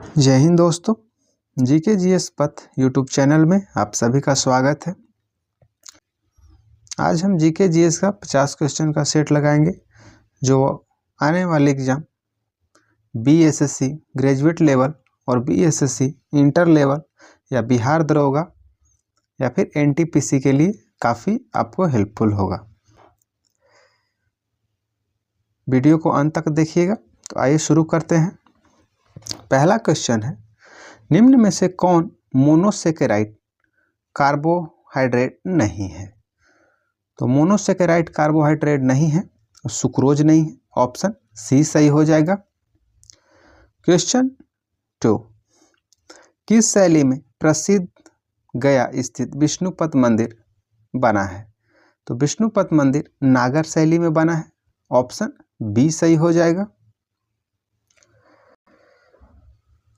जय हिंद दोस्तों, GK GS पथ यूट्यूब चैनल में आप सभी का स्वागत है। आज हम जीके जीएस का 50 क्वेश्चन का सेट लगाएंगे जो आने वाले एग्ज़ाम बीएसएससी ग्रेजुएट लेवल और बीएसएससी इंटर लेवल या बिहार दरोगा या फिर एनटीपीसी के लिए काफ़ी आपको हेल्पफुल होगा। वीडियो को अंत तक देखिएगा। तो आइए शुरू करते हैं। पहला क्वेश्चन है, निम्न में से कौन मोनोसेकेराइड कार्बोहाइड्रेट नहीं है? तो मोनोसेकेराइड कार्बोहाइड्रेट नहीं है, सुक्रोज नहीं है। ऑप्शन सी सही हो जाएगा। क्वेश्चन 2, किस शैली में प्रसिद्ध गया स्थित विष्णुपद मंदिर बना है? तो विष्णुपद मंदिर नागर शैली में बना है। ऑप्शन बी सही हो जाएगा।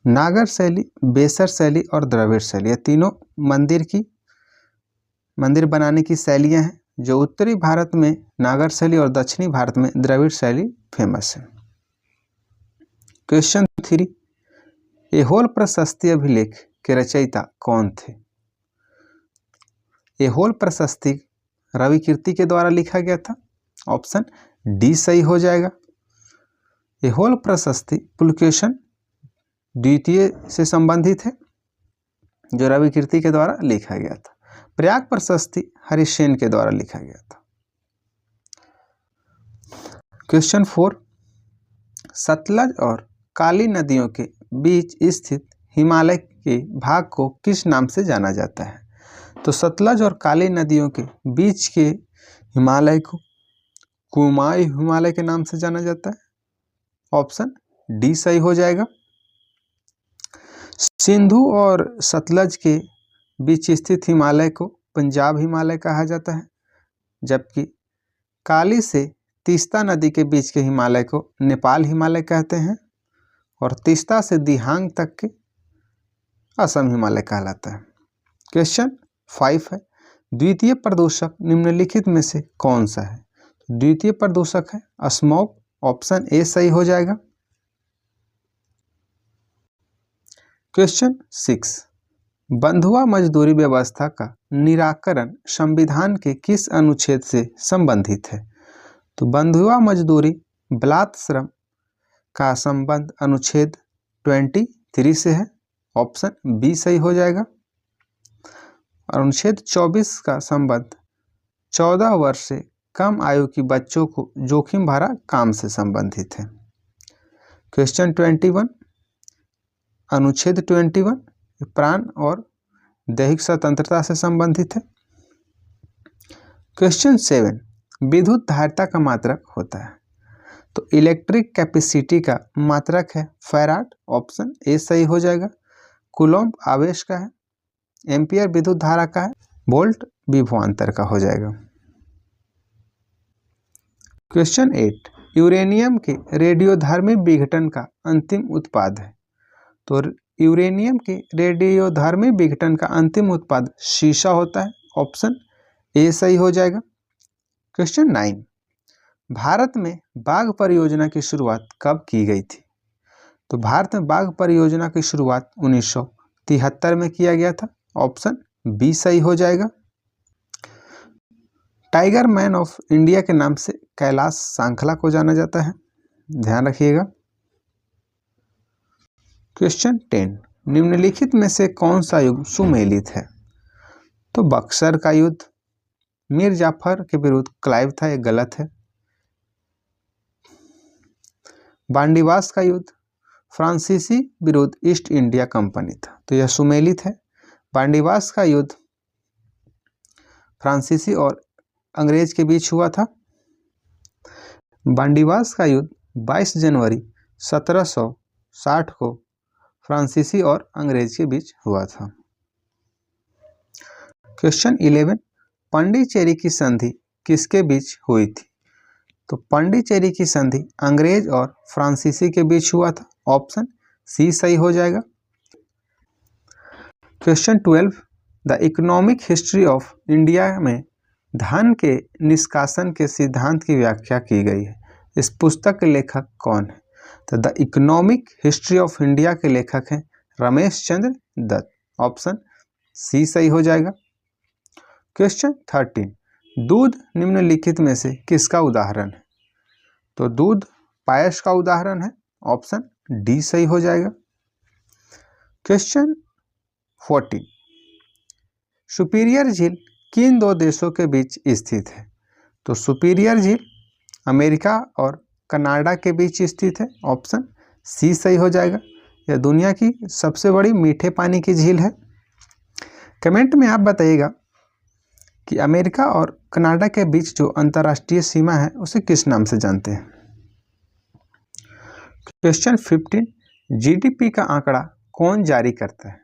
नागर शैली, बेसर शैली और द्रविड़ शैली, ये तीनों मंदिर बनाने की शैलियां हैं। जो उत्तरी भारत में नागर शैली और दक्षिणी भारत में द्रविड़ शैली फेमस है। क्वेश्चन 3, ऐहोल प्रशस्ति अभिलेख के रचयिता कौन थे? ऐहोल प्रशस्ति रविकीर्ति के द्वारा लिखा गया था। ऑप्शन डी सही हो जाएगा। ऐहोल प्रशस्ति पुलकेशन द्वितीय से संबंधित है जो रविकीर्ति के द्वारा लिखा गया था। प्रयाग प्रशस्ति हरिसेन के द्वारा लिखा गया था। क्वेश्चन 4, सतलज और काली नदियों के बीच स्थित हिमालय के भाग को किस नाम से जाना जाता है? तो सतलज और काली नदियों के बीच के हिमालय को कुमाऊं हिमालय के नाम से जाना जाता है। ऑप्शन डी सही हो जाएगा। सिंधु और सतलज के बीच स्थित हिमालय को पंजाब हिमालय कहा जाता है, जबकि काली से तीस्ता नदी के बीच के हिमालय को नेपाल हिमालय कहते हैं और तीस्ता से दिहांग तक के असम हिमालय कहलाता है। क्वेश्चन 5 है, द्वितीय प्रदूषक निम्नलिखित में से कौन सा है? द्वितीय प्रदूषक है स्मॉग। ऑप्शन ए सही हो जाएगा। क्वेश्चन 6, बंधुआ मजदूरी व्यवस्था का निराकरण संविधान के किस अनुच्छेद से संबंधित है? तो बंधुआ मजदूरी बलात् श्रम का संबंध अनुच्छेद 23 से है। ऑप्शन बी सही हो जाएगा। और अनुच्छेद 24 का संबंध 14 वर्ष से कम आयु की बच्चों को जोखिम भरा काम से संबंधित है। क्वेश्चन 21, अनुच्छेद 21 प्राण और दैहिक स्वतंत्रता से संबंधित है। क्वेश्चन 7, विद्युत धारिता का मात्रक होता है? तो इलेक्ट्रिक कैपेसिटी का मात्रक है फैराड। ऑप्शन ए सही हो जाएगा। कूलॉम्ब आवेश का है। एम्पियर विद्युत धारा का है। वोल्ट विभवांतर का हो जाएगा। क्वेश्चन 8, यूरेनियम के रेडियोधर्मी विघटन का अंतिम उत्पाद है? तो यूरेनियम के रेडियोधर्मी विघटन का अंतिम उत्पाद शीशा होता है। ऑप्शन ए सही हो जाएगा। क्वेश्चन 9, भारत में बाघ परियोजना की शुरुआत कब की गई थी? तो भारत में बाघ परियोजना की शुरुआत 1973 में किया गया था। ऑप्शन बी सही हो जाएगा। टाइगर मैन ऑफ इंडिया के नाम से कैलाश सांखला को जाना जाता है, ध्यान रखिएगा। क्वेश्चन 10, निम्नलिखित में से कौन सा युग सुमेलित है? तो बक्सर का युद्ध मीर जाफर के विरुद्ध क्लाइव था, ये गलत है। बांडीवास का युद्ध फ्रांसीसी विरुद्ध ईस्ट इंडिया कंपनी था, तो यह सुमेलित है। बांडीवास का युद्ध फ्रांसीसी और अंग्रेज के बीच हुआ था। बांडीवास का युद्ध 22 जनवरी 1760 को फ्रांसीसी और अंग्रेज के बीच हुआ था। क्वेश्चन 11, पांडिचेरी की संधि किसके बीच हुई थी? तो पांडिचेरी की संधि अंग्रेज और फ्रांसीसी के बीच हुआ था। ऑप्शन सी सही हो जाएगा। Question 12, the economic history of India में धन के निष्कासन के सिद्धांत की व्याख्या की गई है। इस पुस्तक के लेखक कौन है? तो the economic history of India के लेखक हैं रमेश चंद्र दत्त। ऑप्शन सी सही हो जाएगा। क्वेश्चन 13, दूध निम्नलिखित में से किसका उदाहरण है? तो दूध पायस का उदाहरण है। ऑप्शन डी सही हो जाएगा। क्वेश्चन 14, सुपीरियर झील किन दो देशों के बीच स्थित है? तो सुपीरियर झील अमेरिका और कनाडा के बीच स्थित है। ऑप्शन सी सही हो जाएगा। यह दुनिया की सबसे बड़ी मीठे पानी की झील है। कमेंट में आप बताइएगा कि अमेरिका और कनाडा के बीच जो अंतर्राष्ट्रीय सीमा है उसे किस नाम से जानते हैं। क्वेश्चन 15, जीडीपी का आंकड़ा कौन जारी करता है?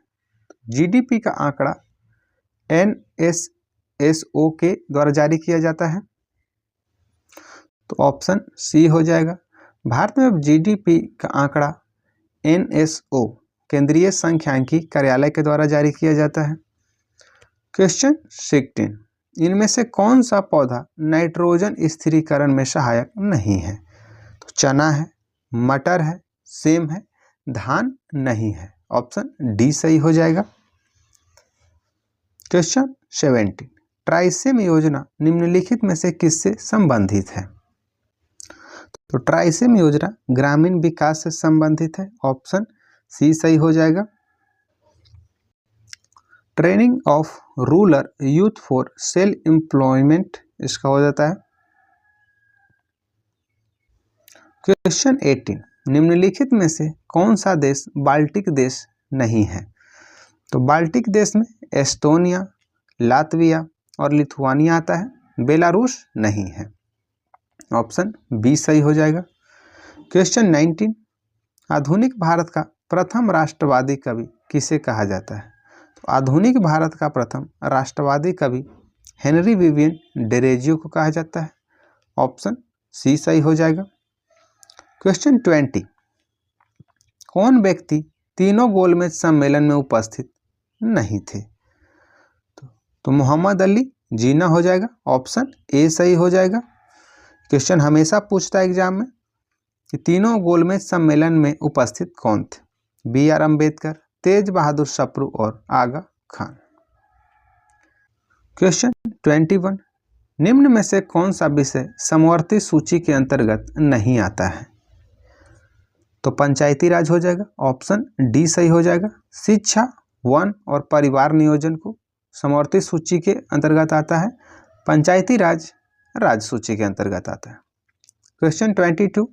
जीडीपी का आंकड़ा एनएसएसओ के द्वारा जारी किया जाता है। तो ऑप्शन सी हो जाएगा। भारत में अब जीडीपी का आंकड़ा एनएसओ केंद्रीय सांख्यिकी कार्यालय के द्वारा जारी किया जाता है। क्वेश्चन 16, इनमें से कौन सा पौधा नाइट्रोजन स्थिरीकरण में सहायक नहीं है? तो चना है, मटर है, सेम है, धान नहीं है। ऑप्शन डी सही हो जाएगा। क्वेश्चन 17, ट्राइसेम योजना निम्नलिखित में से किससे संबंधित है? तो ट्राइसेम योजना ग्रामीण विकास से संबंधित है। ऑप्शन सी सही हो जाएगा। Training of rural youth for self employment इसका हो जाता है। क्वेश्चन 18, निम्नलिखित में से कौन सा देश बाल्टिक देश नहीं है? तो बाल्टिक देश में एस्टोनिया, लातविया और लिथुआनिया आता है। बेलारूस नहीं है। ऑप्शन बी सही हो जाएगा। क्वेश्चन 19, आधुनिक भारत का प्रथम राष्ट्रवादी कवि किसे कहा जाता है? तो आधुनिक भारत का प्रथम राष्ट्रवादी कवि हेनरी विवियन डेरेजियो को कहा जाता है। ऑप्शन सी सही हो जाएगा। क्वेश्चन 20, कौन व्यक्ति तीनों गोलमेज सम्मेलन में उपस्थित नहीं थे? तो मोहम्मद अली जीना हो जाएगा। ऑप्शन ए सही हो जाएगा। क्वेश्चन हमेशा पूछता है एग्जाम में कि तीनों गोलमेज सम्मेलन में उपस्थित कौन थे? बी आर अम्बेडकर, तेज बहादुर सप्रू और आगा खान। क्वेश्चन 21, निम्न में से कौन सा विषय समवर्ती सूची के अंतर्गत नहीं आता है? तो पंचायती राज हो जाएगा। ऑप्शन डी सही हो जाएगा। शिक्षा, वन और परिवार नियोजन को समवर्ती सूची के अंतर्गत आता है। पंचायती राज राज्य सूची के अंतर्गत आता है। क्वेश्चन 22,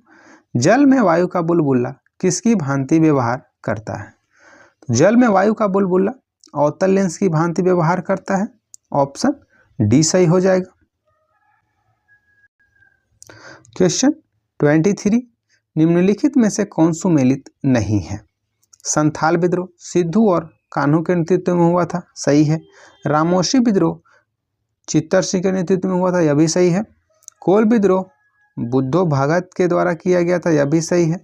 जल में वायु का बुलबुला किसकी भांति व्यवहार करता है? तो जल में वायु का बुलबुला अवतल लेंस की भांति व्यवहार करता है। ऑप्शन डी सही हो जाएगा। क्वेश्चन 23, निम्नलिखित में से कौन सुमेलित नहीं है? संथाल विद्रोह सिद्धू और कान्हू के नेतृत्व में हुआ था, सही है। रामोशी विद्रोह चित्तर सिंह के नेतृत्व में हुआ था, यह भी सही है। कोल विद्रोह बुद्धो भगत के द्वारा किया गया था, यह भी सही है।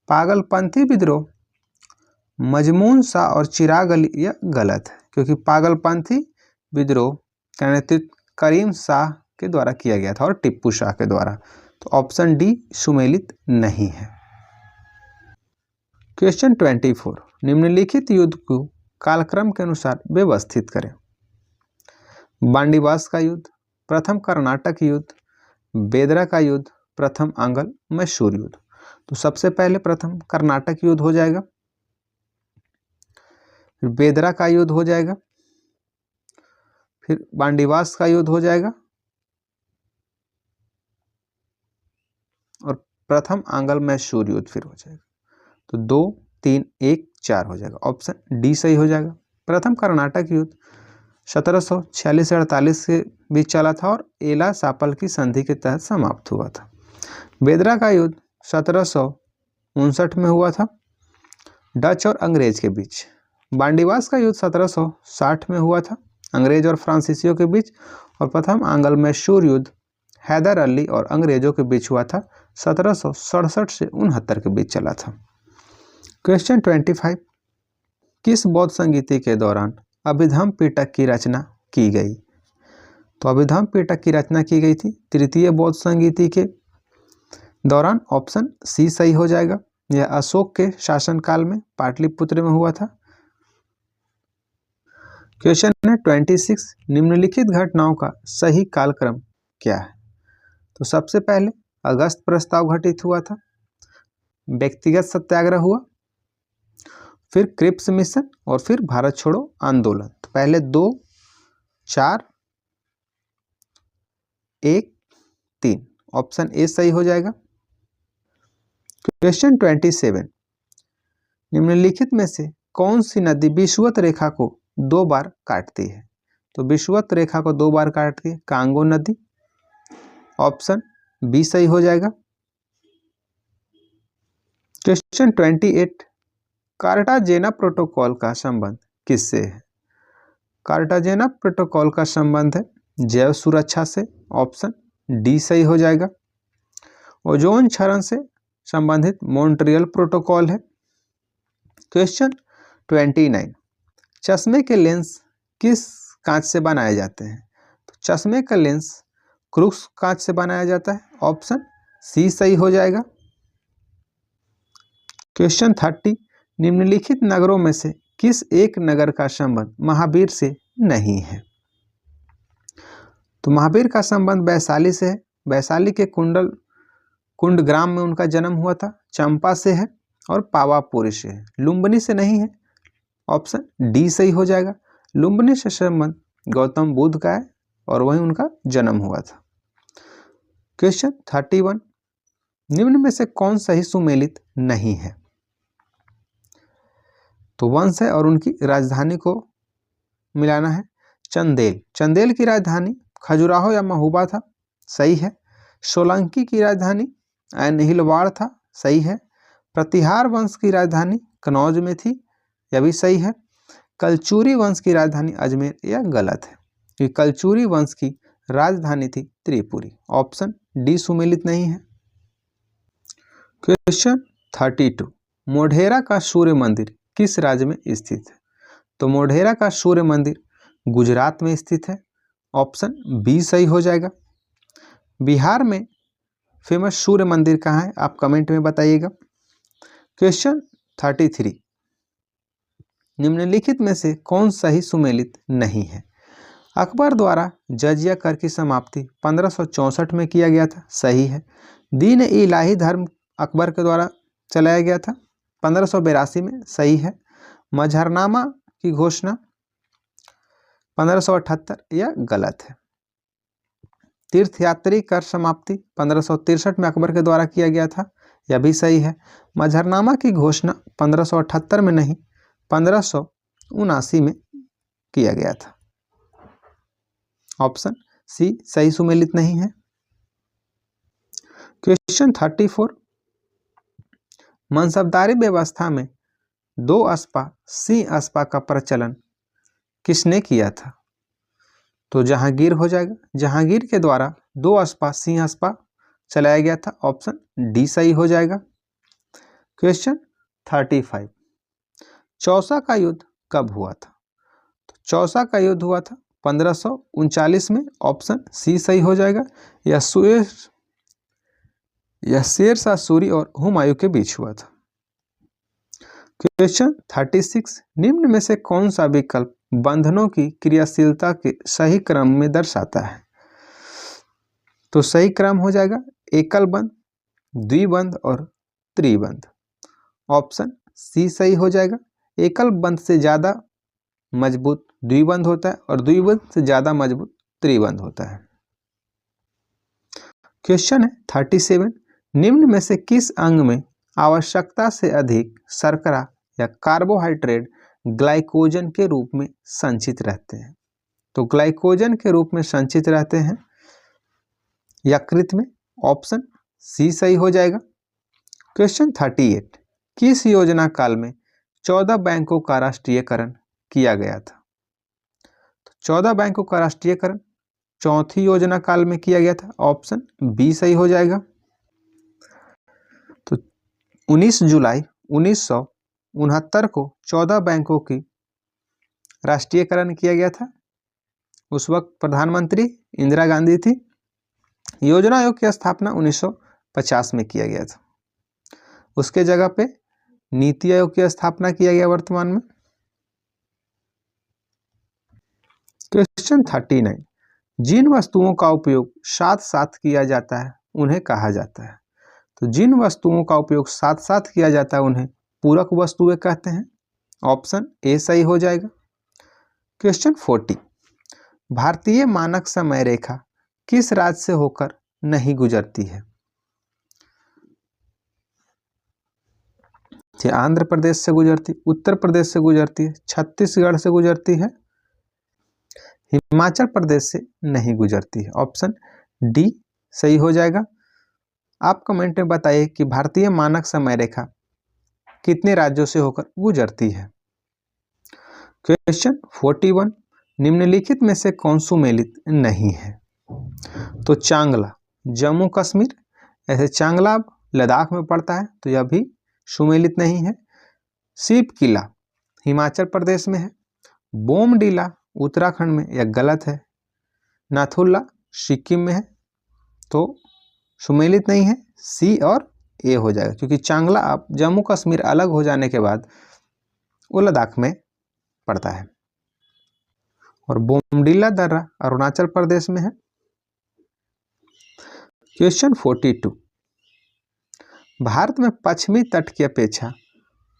पागलपंथी विद्रोह मजमून शाह और चिराग अली, यह गलत है क्योंकि पागलपंथी विद्रोह का नेतृत्व करीम शाह के द्वारा किया गया था और टिप्पू शाह के द्वारा। तो ऑप्शन डी सुमेलित नहीं है। क्वेश्चन 24, निम्नलिखित युद्ध को कालक्रम के अनुसार व्यवस्थित करें। बांडीवास का युद्ध, प्रथम कर्नाटक युद्ध, बेदरा का युद्ध, प्रथम आंगल मैसूर युद्ध। तो सबसे पहले प्रथम कर्नाटक युद्ध हो जाएगा, फिर बेदरा का युद्ध हो जाएगा, फिर बांडीवास का युद्ध हो जाएगा और प्रथम आंगल मैसूर युद्ध फिर हो जाएगा। तो 2, 3, 1, 4 हो जाएगा। ऑप्शन डी सही हो जाएगा। प्रथम कर्नाटक युद्ध 1746 से 48 के बीच चला था और एला सापल की संधि के तहत समाप्त हुआ था। बेदरा का युद्ध 1759 में हुआ था डच और अंग्रेज के बीच। बांडीवास का युद्ध 1760 में हुआ था अंग्रेज और फ्रांसीसियों के बीच। और प्रथम आंगल मैसूर युद्ध हैदर अली और अंग्रेजों के बीच हुआ था 1767 से 69 के बीच चला था। क्वेश्चन 25, किस बौद्ध संगीति के दौरान अभिधम्म पिटक की रचना की गई? तो अभिधम्म पिटक की रचना की गई थी तृतीय बौद्ध संगीति के दौरान। ऑप्शन सी सही हो जाएगा। यह अशोक के शासनकाल में पाटलिपुत्र में हुआ था। क्वेश्चन है 26, निम्नलिखित घटनाओं का सही कालक्रम क्या है? तो सबसे पहले अगस्त प्रस्ताव घटित हुआ था, व्यक्तिगत सत्याग्रह हुआ, फिर क्रिप्स मिशन और फिर भारत छोड़ो आंदोलन। तो पहले 2, 4, 1, 3, ऑप्शन ए सही हो जाएगा। क्वेश्चन 27, निम्नलिखित में से कौन सी नदी विषुवत रेखा को 2 बार काटती है? तो विषुवत रेखा को 2 बार काटती है कांगो नदी, ऑप्शन बी सही हो जाएगा। क्वेश्चन 28, कार्टाजेना प्रोटोकॉल का संबंध किससे है? कार्टाजेना प्रोटोकॉल का संबंध है जैव सुरक्षा से, ऑप्शन डी सही हो जाएगा। ओजोन क्षरण से संबंधित मॉन्ट्रियल प्रोटोकॉल है। क्वेश्चन 29, चश्मे के लेंस किस कांच से बनाए जाते हैं? तो चश्मे का लेंस क्रूक्स कांच से बनाया जाता है, ऑप्शन सी सही हो जाएगा। क्वेश्चन 30, निम्नलिखित नगरों में से किस एक नगर का संबंध महावीर से नहीं है? तो महावीर का संबंध वैशाली से है, वैशाली के कुंड ग्राम में उनका जन्म हुआ था, चंपा से है और पावापुरी से है, लुम्बिनी से नहीं है, ऑप्शन डी सही हो जाएगा। लुम्बिनी से संबंध गौतम बुद्ध का है और वहीं उनका जन्म हुआ था। क्वेश्चन 31, निम्न में से कौन सही सुमेलित नहीं है? तो वंश है और उनकी राजधानी को मिलाना है। चंदेल, चंदेल की राजधानी खजुराहो या महोबा था, सही है। सोलंकी की राजधानी अनहिलवाड़ था, सही है। प्रतिहार वंश की राजधानी कनौज में थी, यह भी सही है। कलचुरी वंश की राजधानी अजमेर, यह गलत है क्योंकि कलचुरी वंश की राजधानी थी त्रिपुरी, ऑप्शन डी सुमेलित नहीं है। क्वेश्चन 32, मोढेरा का सूर्य मंदिर किस राज्य में स्थित है? तो मोढेरा का सूर्य मंदिर गुजरात में स्थित है, ऑप्शन बी सही हो जाएगा। बिहार में फेमस सूर्य मंदिर कहाँ है, आप कमेंट में बताइएगा। क्वेश्चन 33, निम्नलिखित में से कौन सही सुमेलित नहीं है? अकबर द्वारा जजिया कर की समाप्ति 1564 में किया गया था, सही है। दीन इलाही धर्म अकबर के द्वारा चलाया गया था 1582 में, सही है। मजहरनामा की घोषणा 1578, यह गलत है। तीर्थयात्री कर समाप्ति 1563 में अकबर के द्वारा किया गया था, यह भी सही है। मजहरनामा की घोषणा 1578 में नहीं 1579 में किया गया था, ऑप्शन सी सही सुमेलित नहीं है। क्वेश्चन 34, मनसबदारी व्यवस्था में 2 अस्पा सिंह अस्पा का प्रचलन किसने किया था? तो जहांगीर हो जाएगा। जहांगीर के द्वारा 2 अस्पा सिंह अस्पा चलाया गया था, ऑप्शन डी सही हो जाएगा। क्वेश्चन 35, चौसा का युद्ध कब हुआ था? तो चौसा का युद्ध हुआ था 1539 में, ऑप्शन सी सही हो जाएगा। यह शेर शाह सूरी और हुमायूं के बीच हुआ था। क्वेश्चन 36, निम्न में से कौन सा विकल्प बंधनों की क्रियाशीलता के सही क्रम में दर्शाता है? तो सही क्रम हो जाएगा एकल बंध, द्विबंध और त्रिबंध, ऑप्शन सी सही हो जाएगा। एकल बंध से ज्यादा मजबूत द्विबंध होता है और द्विबंध से ज्यादा मजबूत त्रिबंध होता है। क्वेश्चन है 37, निम्न में से किस अंग में आवश्यकता से अधिक शर्करा या कार्बोहाइड्रेट ग्लाइकोजन के रूप में संचित रहते हैं? तो ग्लाइकोजन के रूप में संचित रहते हैं यकृत में, ऑप्शन सी सही हो जाएगा। क्वेश्चन 38, किस योजना काल में 14 बैंकों का राष्ट्रीयकरण किया गया था? तो 14 बैंकों का राष्ट्रीयकरण चौथी योजना काल में किया गया था, ऑप्शन बी सही हो जाएगा। तो 19 जुलाई 1969 को 14 बैंकों की राष्ट्रीयकरण किया गया था। उस वक्त प्रधानमंत्री इंदिरा गांधी थी। योजना आयोग की स्थापना 1950 में किया गया था। उसके जगह पे नीति आयोग की स्थापना किया गया वर्तमान में। क्वेश्चन 39, जिन वस्तुओं का उपयोग साथ साथ किया जाता है उन्हें कहा जाता है। तो जिन वस्तुओं का उपयोग साथ साथ किया जाता है उन्हें पूरक वस्तुएं कहते हैं। ऑप्शन ए सही हो जाएगा। क्वेश्चन 40, भारतीय मानक समय रेखा किस राज्य से होकर नहीं गुजरती है। आंध्र प्रदेश से गुजरती, उत्तर प्रदेश से गुजरती है, छत्तीसगढ़ से गुजरती है, हिमाचल प्रदेश से नहीं गुजरती है। ऑप्शन डी सही हो जाएगा। आप कमेंट में बताइए कि भारतीय मानक समय रेखा कितने राज्यों से होकर गुजरती है। क्वेश्चन 41, निम्नलिखित में से कौन सुमेलित नहीं है। तो चांगला जम्मू कश्मीर, ऐसे चांगला लद्दाख में पड़ता है तो यह भी सुमेलित नहीं है। शिव किला हिमाचल प्रदेश में है। बोमडीला उत्तराखंड में, यह गलत है। नाथुला सिक्किम में है तो सुमेलित नहीं है। सी और ए हो जाएगा, क्योंकि चांगला अब जम्मू कश्मीर अलग हो जाने के बाद वो लद्दाख में पड़ता है और बोमडीला दर्रा अरुणाचल प्रदेश में है। क्वेश्चन 42, भारत में पश्चिमी तट की अपेक्षा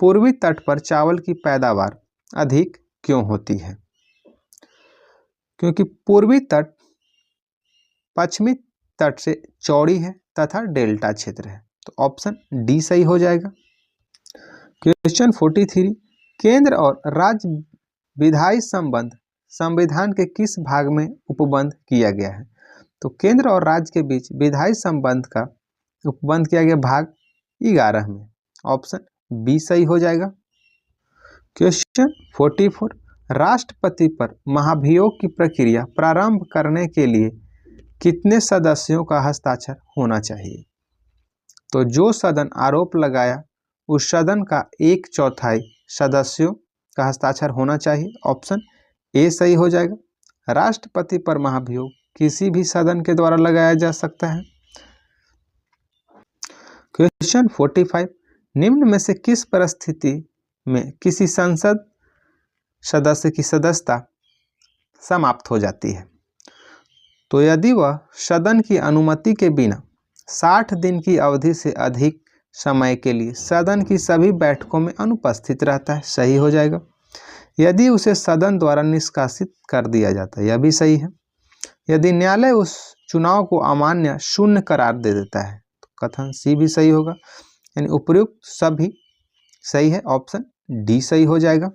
पूर्वी तट पर चावल की पैदावार अधिक क्यों होती है। क्योंकि पूर्वी तट पश्चिमी तट से चौड़ी है तथा डेल्टा क्षेत्र है। तो ऑप्शन डी सही हो जाएगा। क्वेश्चन 43, केंद्र और राज्य विधायी संबंध संविधान के किस भाग में उपबंध किया गया है। तो केंद्र और राज्य के बीच विधायी संबंध का उपबंध किया गया भाग 11 में। ऑप्शन बी सही हो जाएगा। क्वेश्चन 44, राष्ट्रपति पर महाभियोग की प्रक्रिया प्रारंभ करने के लिए कितने सदस्यों का हस्ताक्षर होना चाहिए। तो जो सदन आरोप लगाया उस सदन का 1/4 सदस्यों का हस्ताक्षर होना चाहिए। ऑप्शन ए सही हो जाएगा। राष्ट्रपति पर महाभियोग किसी भी सदन के द्वारा लगाया जा सकता है। क्वेश्चन 45, निम्न में से किस परिस्थिति में किसी संसद सदस्य की सदस्यता समाप्त हो जाती है। तो यदि वह सदन की अनुमति के बिना 60 दिन की अवधि से अधिक समय के लिए सदन की सभी बैठकों में अनुपस्थित रहता है। सही हो जाएगा। यदि उसे सदन द्वारा निष्कासित कर दिया जाता है, यह भी सही है। यदि न्यायालय उस चुनाव को अमान्य शून्य करार दे देता है तो कथन सी भी सही होगा। यानी उपयुक्त सभी सही है। ऑप्शन डी सही हो जाएगा।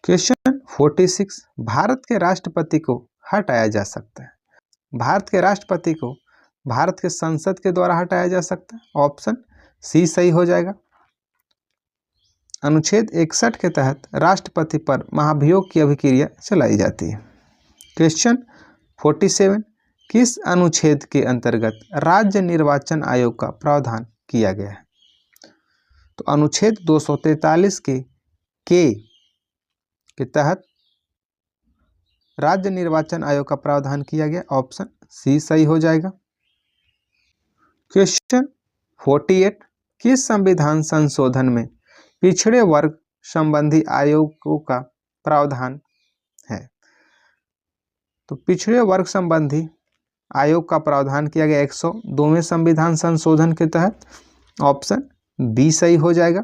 क्वेश्चन 46, भारत के राष्ट्रपति को हटाया जा सकता है। भारत के राष्ट्रपति को भारत के संसद के द्वारा हटाया जा सकता है। ऑप्शन सी सही हो जाएगा। अनुच्छेद 61 के तहत राष्ट्रपति पर महाभियोग की अभिक्रिया चलाई जाती है। क्वेश्चन 47, किस अनुच्छेद के अंतर्गत राज्य निर्वाचन आयोग का प्रावधान किया गया है। तो अनुच्छेद 243 के तहत राज्य निर्वाचन आयोग का प्रावधान किया गया। ऑप्शन सी सही हो जाएगा। क्वेश्चन 48, किस संविधान संशोधन में पिछड़े वर्ग संबंधी आयोगों का प्रावधान है। तो पिछड़े वर्ग संबंधी आयोग का प्रावधान किया गया 102वें संविधान संशोधन के तहत। ऑप्शन बी सही हो जाएगा।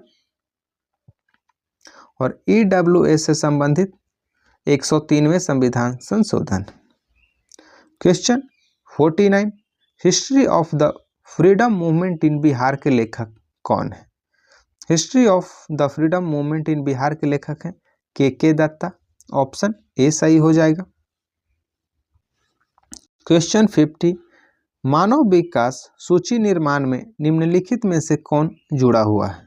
और EWS से संबंधित 103वें संविधान संशोधन। Question 49, history of the freedom movement in Bihar के लेखक कौन है। History of the freedom movement in Bihar के लेखक हैं के दत्ता। ऑप्शन ए सही हो जाएगा। क्वेश्चन 50, मानव विकास सूची निर्माण में निम्नलिखित में से कौन जुड़ा हुआ है।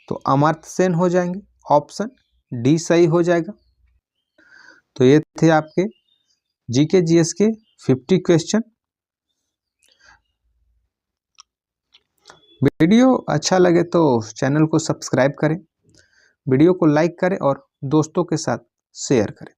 तो अमर्त्य सेन हो जाएंगे। ऑप्शन डी सही हो जाएगा। तो ये थे आपके जीके जीएस के 50 क्वेश्चन। वीडियो अच्छा लगे तो चैनल को सब्सक्राइब करें, वीडियो को लाइक करें और दोस्तों के साथ शेयर करें।